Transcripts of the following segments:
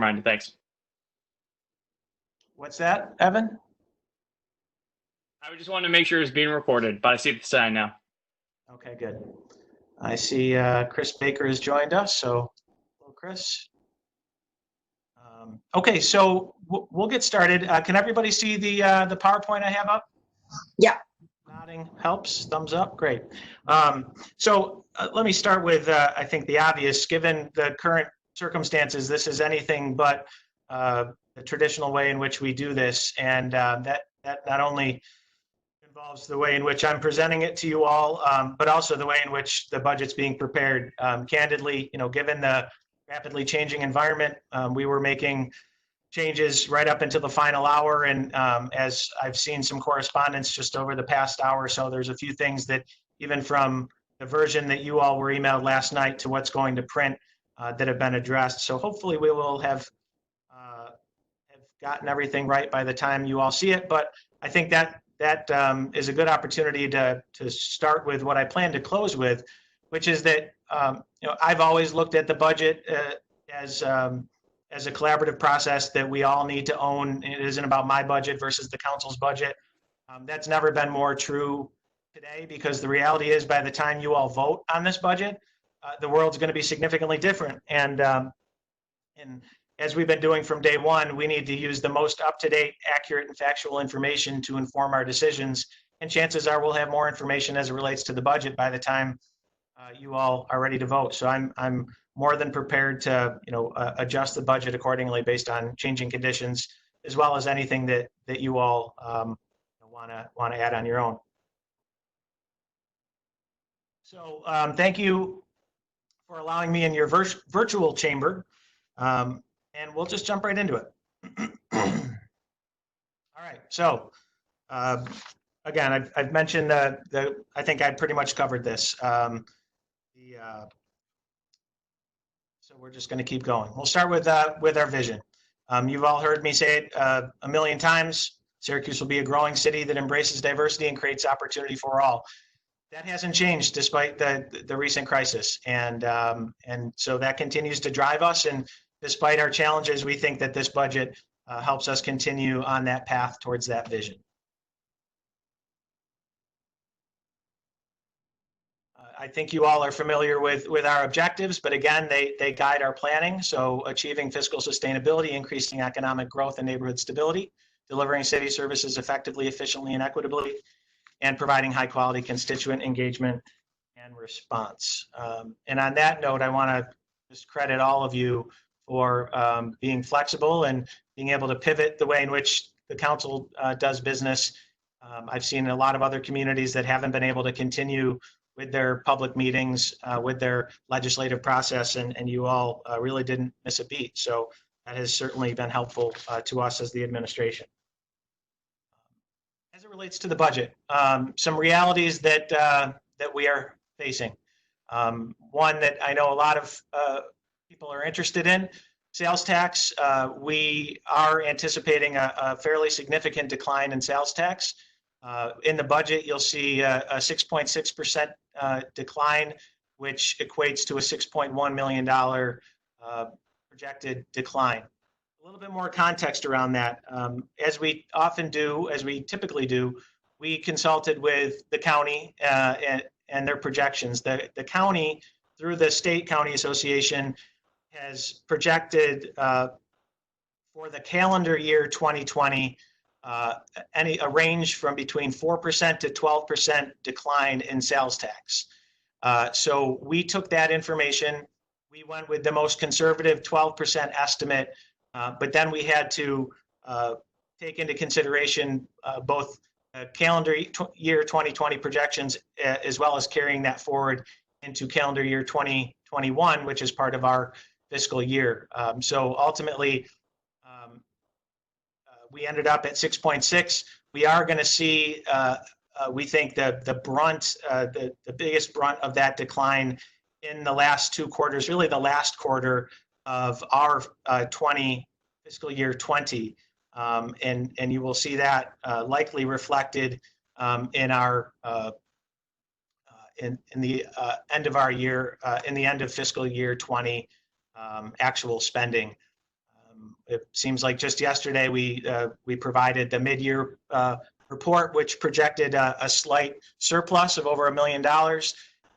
Reminded, thanks. What's that, Evan? I just wanted to make sure it's being recorded, but I see the sign now. Okay, good. I see Chris Baker has joined us, so hello, Chris. Okay, so we'll get started. Can everybody see the PowerPoint I have up? Yeah. Nodding helps, thumbs up, great. So let me start with, I think, the obvious. Given the current circumstances, this is anything but the traditional way in which we do this, and that not only involves the way in which I'm presenting it to you all, but also the way in which the budget's being prepared. Candidly, given the rapidly changing environment, we were making changes right up until the final hour. And as I've seen some correspondence just over the past hour or so, there's a few things that even from the version that you all were emailed last night to what's going to print that have been addressed. So hopefully we will have gotten everything right by the time you all see it. But I think that is a good opportunity to start with what I plan to close with, which is that I've always looked at the budget as a collaborative process that we all need to own. It isn't about my budget versus the council's budget. That's never been more true today, because the reality is by the time you all vote on this budget, the world's going to be significantly different. And as we've been doing from day one, we need to use the most up-to-date, accurate, and factual information to inform our decisions. And chances are we'll have more information as it relates to the budget by the time you all are ready to vote. So I'm more than prepared to adjust the budget accordingly based on changing conditions, as well as anything that you all want to add on your own. So thank you for allowing me in your virtual chamber. And we'll just jump right into it. All right, so again, I've mentioned I think I pretty much covered this. So we're just going to keep going. We'll start with our vision. You've all heard me say it a million times. Syracuse will be a growing city that embraces diversity and creates opportunity for all. That hasn't changed despite the recent crisis, and so that continues to drive us. And despite our challenges, we think that this budget helps us continue on that path towards that vision. I think you all are familiar with our objectives, but again, they guide our planning. So achieving fiscal sustainability, increasing economic growth and neighborhood stability, delivering city services effectively, efficiently, and equitably, and providing high quality constituent engagement and response. And on that note, I want to just credit all of you for being flexible and being able to pivot the way in which the council does business. I've seen a lot of other communities that haven't been able to continue with their public meetings, with their legislative process, and you all really didn't miss a beat. So that has certainly been helpful to us as the administration. As it relates to the budget, some realities that we are facing. One that I know a lot of people are interested in, sales tax. We are anticipating a fairly significant decline in sales tax. In the budget, you'll see a 6.6% decline, which equates to a $6.1 million projected decline. A little bit more context around that. As we typically do, we consulted with the county and their projections. The county, through the State County Association, has projected for the calendar year 2020 a range from between 4% to 12% decline in sales tax. So we took that information. We went with the most conservative 12% estimate. But then we had to take into consideration both calendar year 2020 projections, as well as carrying that forward into calendar year 2021, which is part of our fiscal year. So ultimately, we ended up at 6.6. We are going to see, we think, the biggest brunt of that decline in the last two quarters, really the last quarter of our fiscal year 20, and you will see that likely reflected in our in the end of our year, in the end of fiscal year 20 actual spending. it seems like just yesterday we provided the mid-year report, which projected a slight surplus of over $1 million,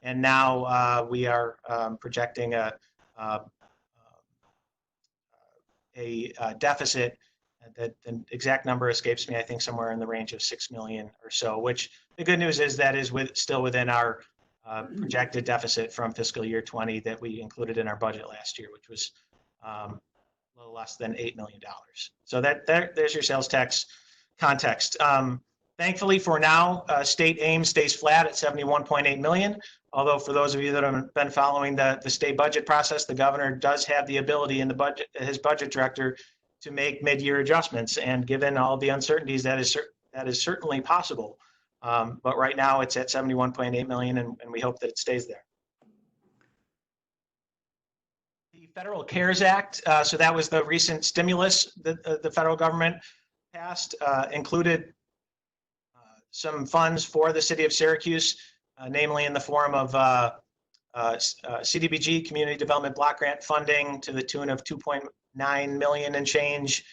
and now we are projecting a deficit. That the exact number escapes me. I think somewhere in the range of 6 million or so. Which the good news is that is still within our projected deficit from fiscal year 20 that we included in our budget last year, which was a little less than $8 million. So there's your sales tax context. Thankfully, for now, state aim stays flat at 71.8 million. Although for those of you that have been following the state budget process, the governor does have the ability in the budget, his budget director, to make mid-year adjustments. And given all the uncertainties, that is certainly possible. But right now it's at 71.8 million, and we hope that it stays there. The Federal CARES Act, so that was the recent stimulus that the federal government passed, included some funds for the city of Syracuse, namely in the form of CDBG Community Development Block Grant funding to the tune of 2.9 million and change.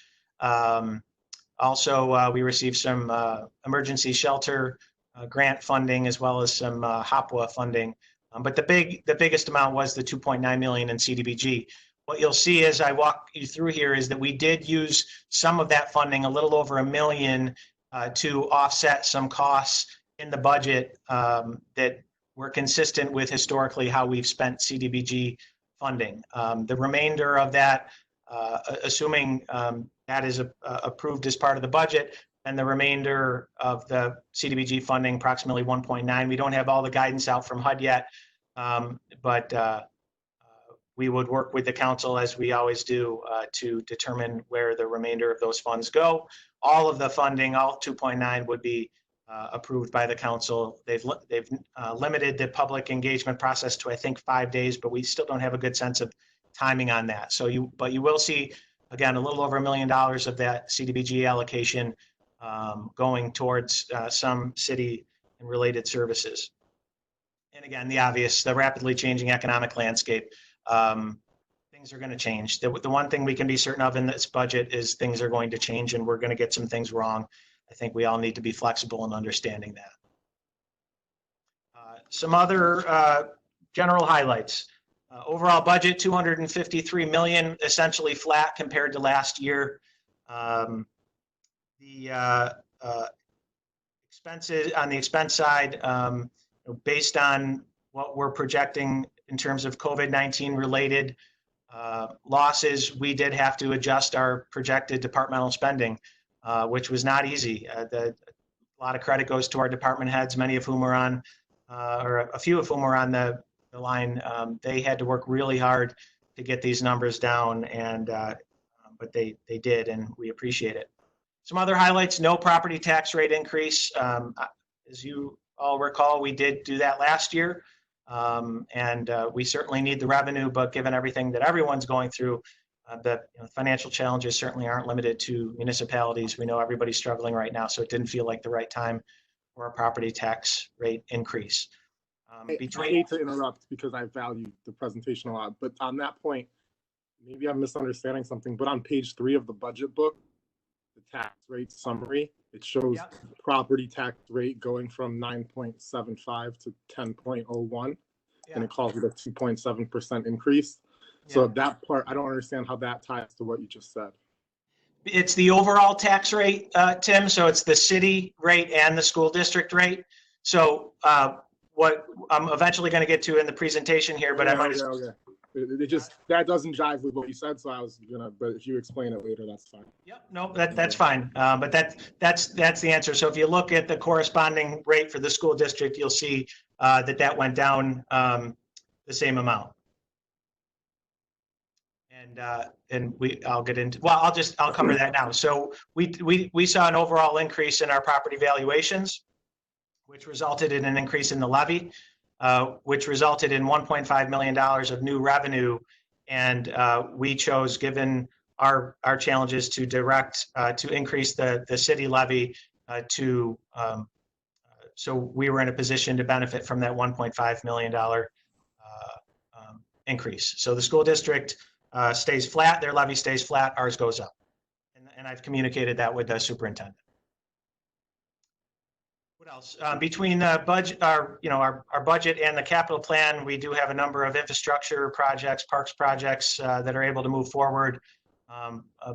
Also, we received some emergency shelter grant funding, as well as some HOPWA funding. But the biggest amount was the 2.9 million in CDBG. What you'll see as I walk you through here is that we did use some of that funding, a little over $1 million, to offset some costs in the budget that were consistent with historically how we've spent CDBG funding. The remainder of that, assuming that is approved as part of the budget, and the remainder of the CDBG funding, approximately 1.9. We don't have all the guidance out from HUD yet, but we would work with the council, as we always do, to determine where the remainder of those funds go. All of the funding, all 2.9, would be approved by the council. They've limited the public engagement process to, I think, 5 days, but we still don't have a good sense of timing on that. So you will see, again, a little over $1 million of that CDBG allocation going towards some city and related services. And again, the obvious, the rapidly changing economic landscape, things are going to change. The one thing we can be certain of in this budget is things are going to change, and we're going to get some things wrong. I think we all need to be flexible in understanding that. Some other general highlights. Overall budget, 253 million, essentially flat compared to last year. The expenses on the expense side, based on what we're projecting in terms of COVID-19 related losses, we did have to adjust our projected departmental spending, which was not easy. A lot of credit goes to our department heads, many of whom are on, or a few of whom are on the line. They had to work really hard to get these numbers down, and but they did, and we appreciate it. Some other highlights: no property tax rate increase. As you all recall, we did do that last year, and we certainly need the revenue, but given everything that everyone's going through, the financial challenges certainly aren't limited to municipalities. We know everybody's struggling right now, so it didn't feel like the right time for a property tax rate increase. I hate to interrupt because I value the presentation a lot, but on that point, maybe I'm misunderstanding something, but on page 3 of the budget book, the tax rate summary, it shows property tax rate going from 9.75 to 10.01, and it calls it a 2.7% increase. So that part, I don't understand how that ties to what you just said. It's the overall tax rate, Tim. So it's the city rate and the school district rate. So what I'm eventually going to get to in the presentation here, but I might. It just, that doesn't jive with what you said, so I was gonna. But if you explain it later, that's fine. Yep, no, that's fine. But that's the answer. So if you look at the corresponding rate for the school district, you'll see that went down the same amount. And I'll get into. Well, I'll cover that now. So we saw an overall increase in our property valuations, which resulted in an increase in the levy, which resulted in $1.5 million of new revenue. And we chose, given our challenges, to increase the city levy so we were in a position to benefit from that $1.5 million increase. So the school district stays flat, their levy stays flat, ours goes up. And I've communicated that with the superintendent. What else? Between the budget, our budget and the capital plan, we do have a number of infrastructure projects, parks projects that are able to move forward.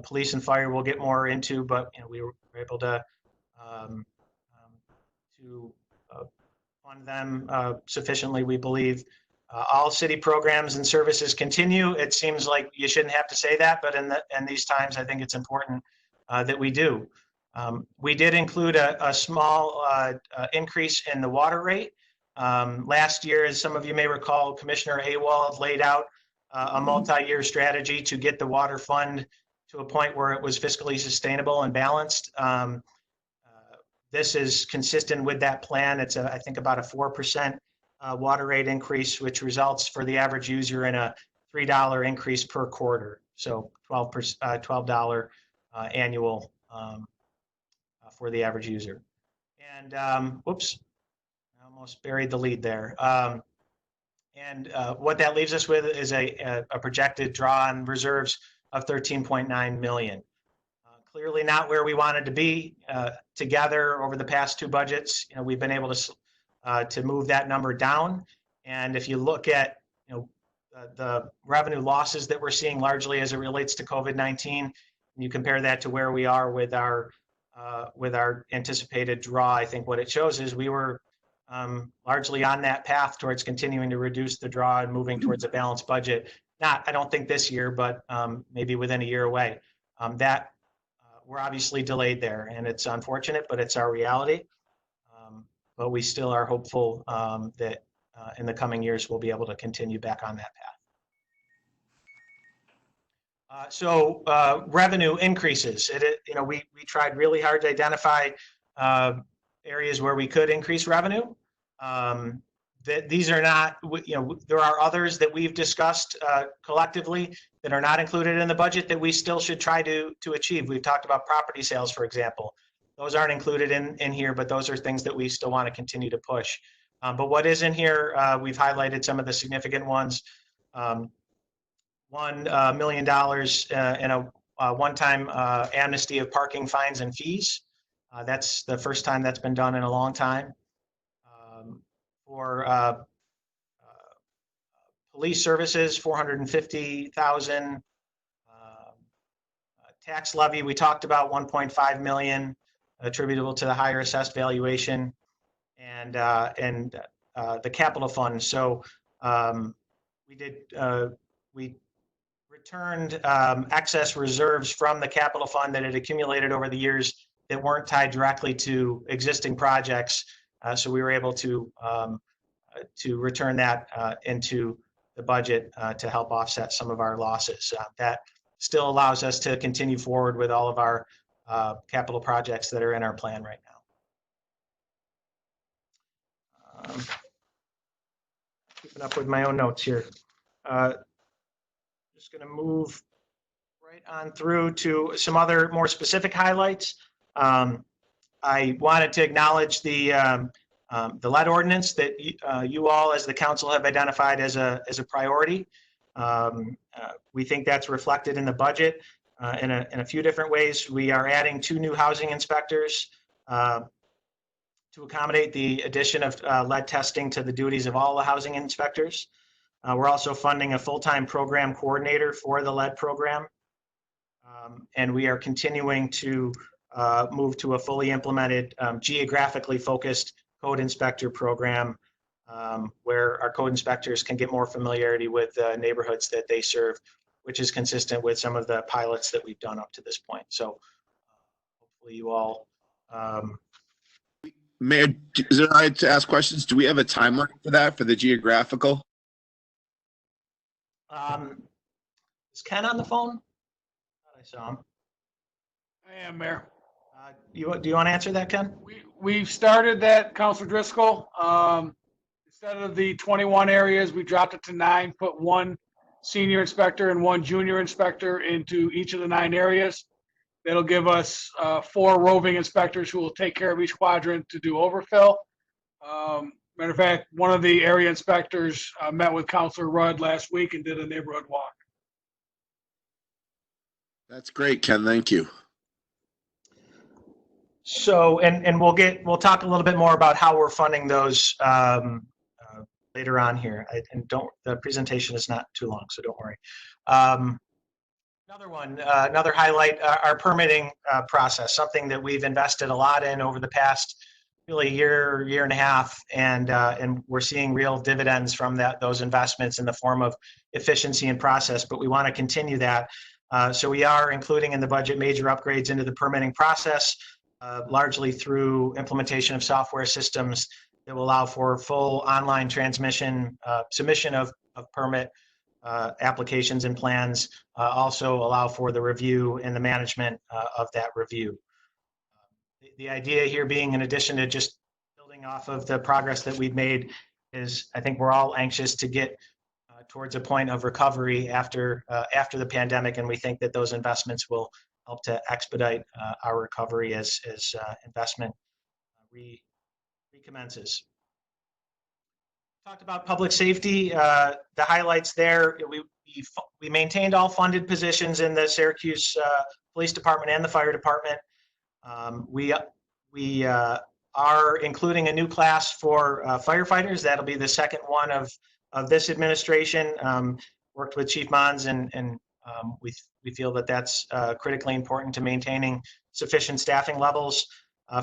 Police and fire we'll get more into, but we were able to fund them sufficiently, we believe. All city programs and services continue. It seems like you shouldn't have to say that, but in these times, I think it's important that we do. We did include a small increase in the water rate. Last year, as some of you may recall, Commissioner Awald laid out a multi-year strategy to get the water fund to a point where it was fiscally sustainable and balanced. This is consistent with that plan. It's, I think, about a 4% water rate increase, which results for the average user in a $3 increase per quarter. So $12 annual for the average user. And whoops, I almost buried the lead there. What that leaves us with is a projected draw on reserves of 13.9 million. Clearly not where we wanted to be. Together over the past two budgets, we've been able to move that number down. And if you look at the revenue losses that we're seeing largely as it relates to COVID-19, and you compare that to where we are with our anticipated draw, I think what it shows is we were largely on that path towards continuing to reduce the draw and moving towards a balanced budget. Not, I don't think this year, but maybe within a year away. We're obviously delayed there, and it's unfortunate, but it's our reality. But we still are hopeful that in the coming years we'll be able to continue back on that path. So revenue increases. We tried really hard to identify areas where we could increase revenue. These are not, there are others that we've discussed collectively that are not included in the budget that we still should try to achieve. We've talked about property sales, for example. Those aren't included in here, but those are things that we still want to continue to push. But what is in here, we've highlighted some of the significant ones. $1 million in a one-time amnesty of parking fines and fees. That's the first time that's been done in a long time. For police services, $450,000. Tax levy, we talked about 1.5 million attributable to the higher assessed valuation, and the capital fund. So we returned excess reserves from the capital fund that had accumulated over the years that weren't tied directly to existing projects. So we were able to return that into the budget to help offset some of our losses. That still allows us to continue forward with all of our capital projects that are in our plan right now. Keeping up with my own notes here. Just going to move right on through to some other more specific highlights. I wanted to acknowledge the lead ordinance that you all as the council have identified as a priority. We think that's reflected in the budget in a few different ways. We are adding 2 new housing inspectors to accommodate the addition of lead testing to the duties of all the housing inspectors. We're also funding a full-time program coordinator for the lead program. And we are continuing to move to a fully implemented, geographically focused code inspector program where our code inspectors can get more familiarity with the neighborhoods that they serve, which is consistent with some of the pilots that we've done up to this point. So hopefully you all. Mayor, is it all right to ask questions? Do we have a timeline for that, for the geographical? Is Ken on the phone? I saw him. I am, Mayor. Do you want to answer that, Ken? We've started that, Councilor Driscoll. Instead of the 21 areas, we dropped it to 9, put 1 senior inspector and 1 junior inspector into each of the 9 areas. That'll give us 4 roving inspectors who will take care of each quadrant to do overfill. Matter of fact, one of the area inspectors met with Councilor Rudd last week and did a neighborhood walk. That's great, Ken. Thank you. So, and we'll talk a little bit more about how we're funding those later on here. And the presentation is not too long, so don't worry. Another highlight, our permitting process, something that we've invested a lot in over the past really year and a half, and we're seeing real dividends from those investments in the form of efficiency and process, but we want to continue that. So we are including in the budget major upgrades into the permitting process, largely through implementation of software systems that will allow for full online submission of permit applications and plans, also allow for the review and the management of that review. The idea here being, in addition to just building off of the progress that we've made, is I think we're all anxious to get towards a point of recovery after the pandemic, and we think that those investments will help to expedite our recovery as investment recommences. Talked about public safety. The highlights there: we maintained all funded positions in the Syracuse Police Department and the Fire Department. We are including a new class for firefighters. That'll be the second one of this administration. Worked with Chief Mons, and we feel that that's critically important to maintaining sufficient staffing levels.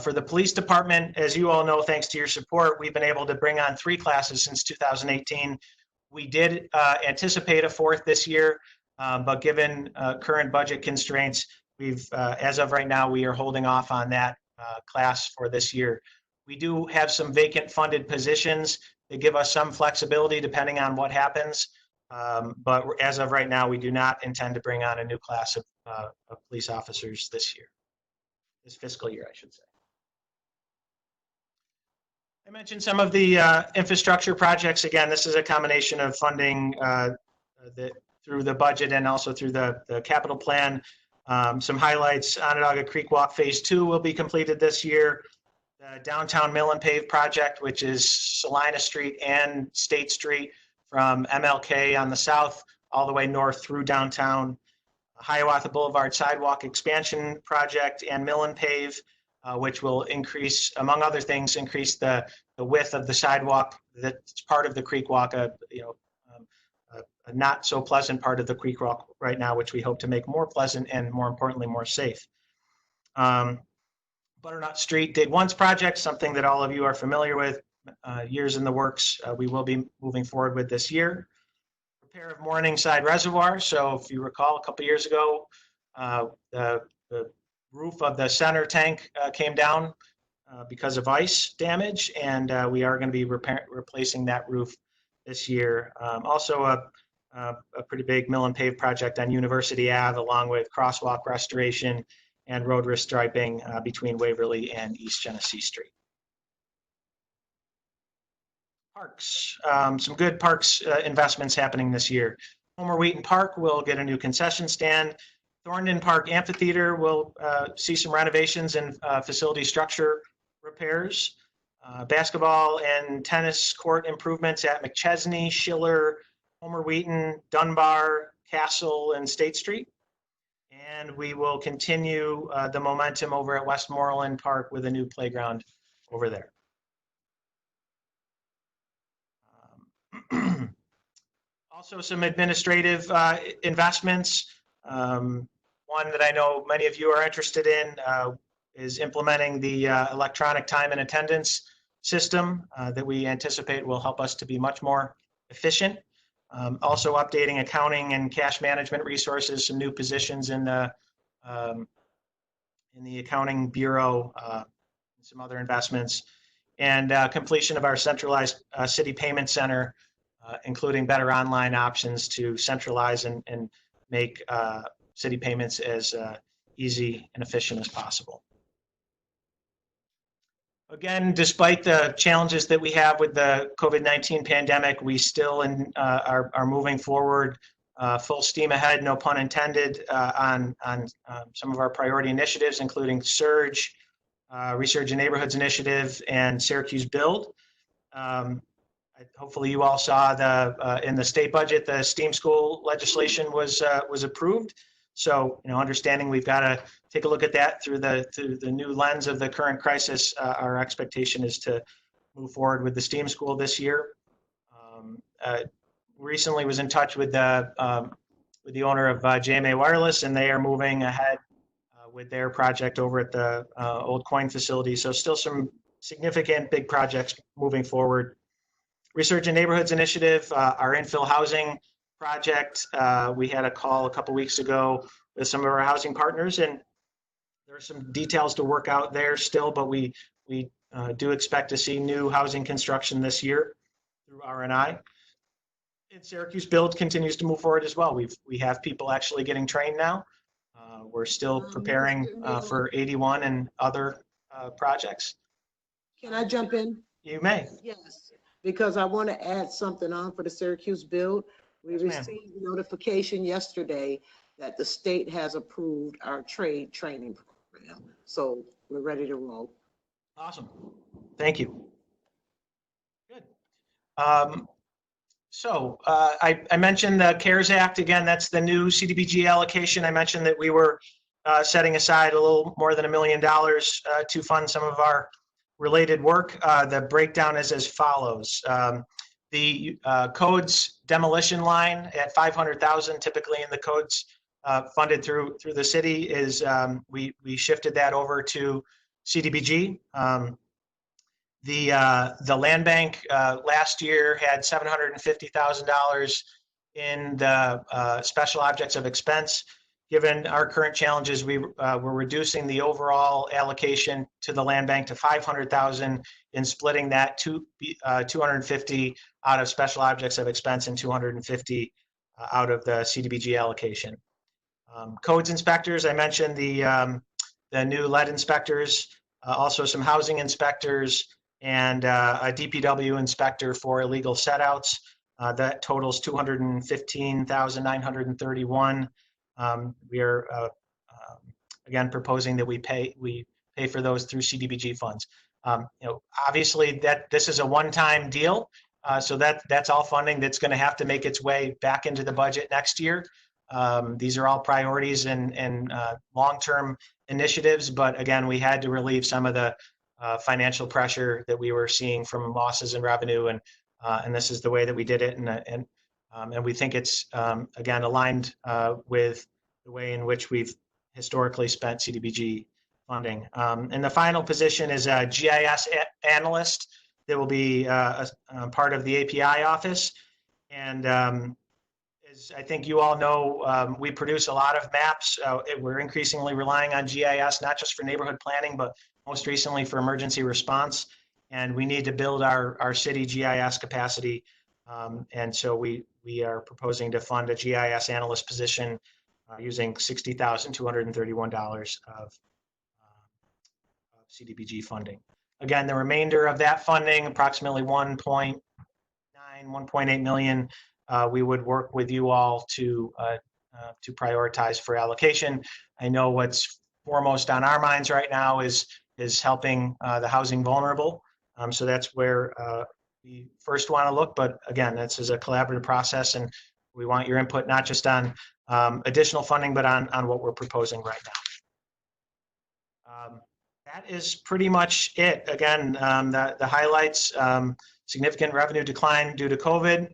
For the police department, as you all know, thanks to your support, we've been able to bring on 3 classes since 2018. We did anticipate a 4th this year, but given current budget constraints, as of right now, we are holding off on that class for this year. We do have some vacant funded positions that give us some flexibility depending on what happens. But as of right now, we do not intend to bring on a new class of police officers this fiscal year, I should say. I mentioned some of the infrastructure projects. Again, this is a combination of funding through the budget and also through the capital plan. Some highlights: Onondaga Creek Walk Phase 2 will be completed this year. The downtown mill and pave project, which is Salina Street and State Street from MLK on the south all the way north through downtown. Hiawatha Boulevard sidewalk expansion project and mill and pave, which will increase, among other things, increase the width of the sidewalk that's part of the creek walk, a not so pleasant part of the creek walk right now, which we hope to make more pleasant and, more importantly, more safe. Butternut Street Dig Once project, something that all of you are familiar with, years in the works. We will be moving forward with this year. Repair of Morningside Reservoir. So if you recall, a couple years ago, the roof of the center tank came down because of ice damage, and we are going to be replacing that roof this year. Also a pretty big mill and pave project on University Ave, along with crosswalk restoration and road restriping between Waverly and East Genesee Street. Parks, some good parks investments happening this year. Homer Wheaton Park will get a new concession stand. Thorndon Park Amphitheater will see some renovations and facility structure repairs. Basketball and tennis court improvements at McChesney, Schiller, Homer Wheaton, Dunbar, Castle, and State Street. And we will continue the momentum over at Westmoreland Park with a new playground over there. Also some administrative investments. One that I know many of you are interested in is implementing the electronic time and attendance system that we anticipate will help us to be much more efficient. Also updating accounting and cash management resources, some new positions in the accounting bureau, and some other investments, and completion of our centralized city payment center, including better online options to centralize and make city payments as easy and efficient as possible. Again, despite the challenges that we have with the COVID-19 pandemic, we still are moving forward full steam ahead, no pun intended, on some of our priority initiatives, including Surge, Resurgent Neighborhoods Initiative, and Syracuse Build. Hopefully you all saw in the state budget, the STEAM school legislation was approved. So, understanding we've got to take a look at that through the new lens of the current crisis. Our expectation is to move forward with the STEAM school this year. Recently was in touch with the owner of JMA Wireless, and they are moving ahead with their project over at the old coin facility. So still some significant big projects moving forward. Research in Neighborhoods Initiative, our infill housing project. We had a call a couple weeks ago with some of our housing partners, and there are some details to work out there still, but we do expect to see new housing construction this year through RNI. And Syracuse Build continues to move forward as well. We have people actually getting trained now. We're still preparing for 81 and other projects. Can I jump in? You may. Yes, because I want to add something on for the Syracuse Build. We Yes, ma'am. received notification yesterday that the state has approved our trade training program. So we're ready to roll. Awesome. Thank you. Good. So I mentioned the CARES Act. Again, that's the new CDBG allocation. I mentioned that we were setting aside a little more than $1 million to fund some of our related work. The breakdown is as follows. The codes demolition line at 500,000, typically in the codes funded through the city, is we shifted that over to CDBG. The land bank last year had $750,000 in the special objects of expense. Given our current challenges, we're reducing the overall allocation to the land bank to 500,000 and splitting that to 250 out of special objects of expense and 250 out of the CDBG allocation. Codes inspectors, I mentioned the new lead inspectors, also some housing inspectors, and a DPW inspector for illegal setouts. That totals $215,931. We are again proposing that we pay for those through CDBG funds. Obviously that this is a one-time deal, so that's all funding that's going to have to make its way back into the budget next year. These are all priorities and long-term initiatives, but again, we had to relieve some of the financial pressure that we were seeing from losses in revenue, and this is the way that we did it, and we think it's again aligned with the way in which we've historically spent CDBG funding. And the final position is a GIS analyst that will be a part of the API office. And as I think you all know, we produce a lot of maps. We're increasingly relying on GIS, not just for neighborhood planning, but most recently for emergency response. And we need to build our city GIS capacity. And so we are proposing to fund a GIS analyst position using $60,231 of CDBG funding. Again, the remainder of that funding, approximately 1.8 million, we would work with you all to prioritize for allocation. I know what's foremost on our minds right now is helping the housing vulnerable. So that's where we first want to look, but again, this is a collaborative process, and we want your input not just on additional funding, but on what we're proposing right now. That is pretty much it. Again, the highlights, significant revenue decline due to COVID,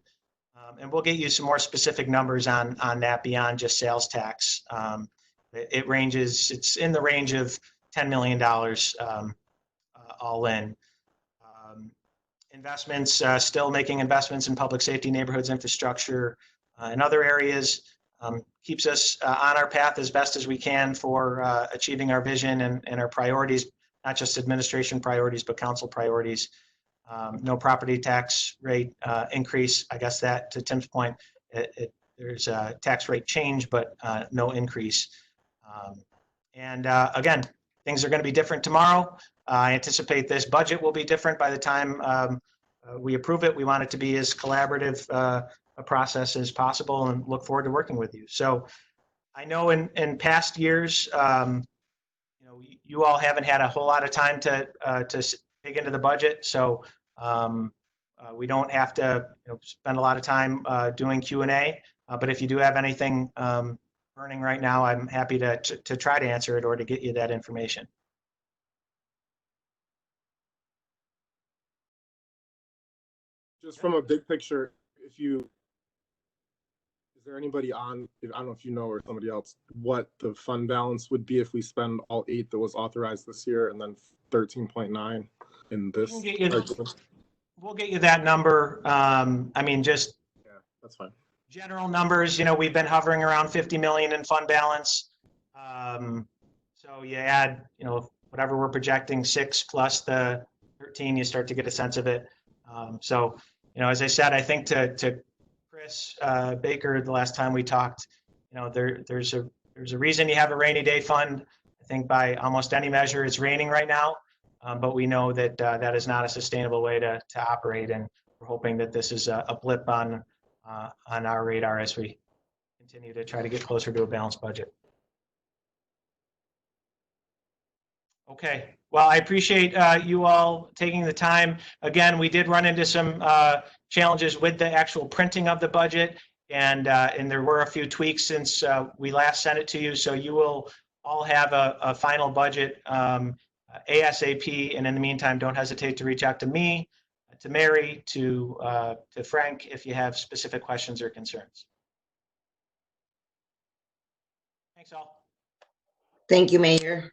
and we'll get you some more specific numbers on that beyond just sales tax. It's in the range of $10 million all in. Investments, still making investments in public safety, neighborhoods, infrastructure, and other areas, keeps us on our path as best as we can for achieving our vision and our priorities, not just administration priorities, but council priorities. No property tax rate increase. I guess that, to Tim's point, there's a tax rate change, but no increase. Again, things are going to be different tomorrow. I anticipate this budget will be different by the time we approve it. We want it to be as collaborative a process as possible, and look forward to working with you. So I know in past years, you all haven't had a whole lot of time to dig into the budget. So we don't have to spend a lot of time doing Q&A. But if you do have anything burning right now, I'm happy to try to answer it or to get you that information. Just from a big picture, is there anybody on, I don't know if you know or somebody else, what the fund balance would be if we spend all 8 that was authorized this year and then 13.9 in this? We'll get you that number. I mean, just Yeah, that's fine. general numbers, we've been hovering around 50 million in fund balance. So you add, whatever we're projecting, 6 plus the 13, you start to get a sense of it. So, as I said, I think to Chris Baker, the last time we talked, there's a reason you have a rainy day fund. I think by almost any measure, it's raining right now. But we know that that is not a sustainable way to operate, and we're hoping that this is a blip on our radar as we continue to try to get closer to a balanced budget. Okay, well, I appreciate you all taking the time. Again, we did run into some challenges with the actual printing of the budget, and there were a few tweaks since we last sent it to you. So you will all have a final budget ASAP. And in the meantime, don't hesitate to reach out to me, to Mary, to Frank if you have specific questions or concerns. Thanks all. Thank you, Mayor.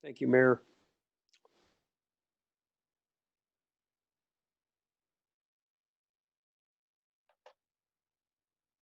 Thank you, Mayor.